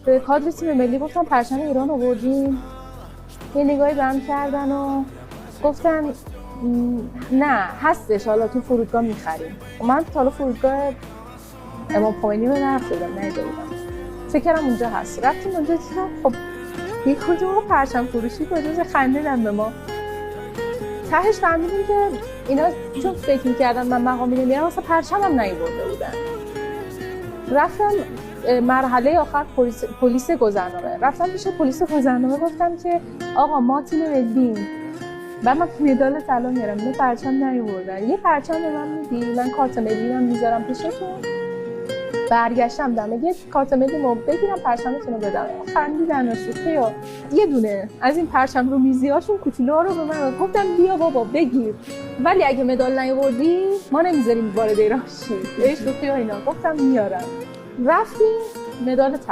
به کادر تیم ملی گفتم پرچم ایران آوردیم. یه نگاهی بهم کردن و گفتن نه هستش، حالا تو فرودگاه میخریم. من تا حالا فرودگاه امام خمینی رو نرفتم، ندیده بودم. فکر کردم اونجا هست. رفتیم اونجا دیدم خب یک کدوم پرچم فروشی کجاست، خندیدن به ما. تهش فهمیدیم که اینا چون فکر می‌کردن من مقامی نمیارم اصلا پرچمم نیاورده بودن. رفتم مرحله آخر پلیس گذرنامه، رفتم پیش پلیس گذرنامه گفتم که آقا ما تیم ملیم و من مدال طلا میارم، اینو پرچم نیاوردن، یه پرچم به من میدی؟ من کارت ملی من میذارم پیشتون. برگشتم دم یه کارت ملی مو بگیرم پرچمتون رو بدم. خندیدن و شوخی و یه دونه از این پرچم رو میزیاشون کوچولوها رو به من گفتم بیا بابا بگیر، ولی اگه مدال نیاوردی ما نمیذاریم وارد ایران شی. یه شوخی و اینا. گفتم میارم. رفتیم مدال طلا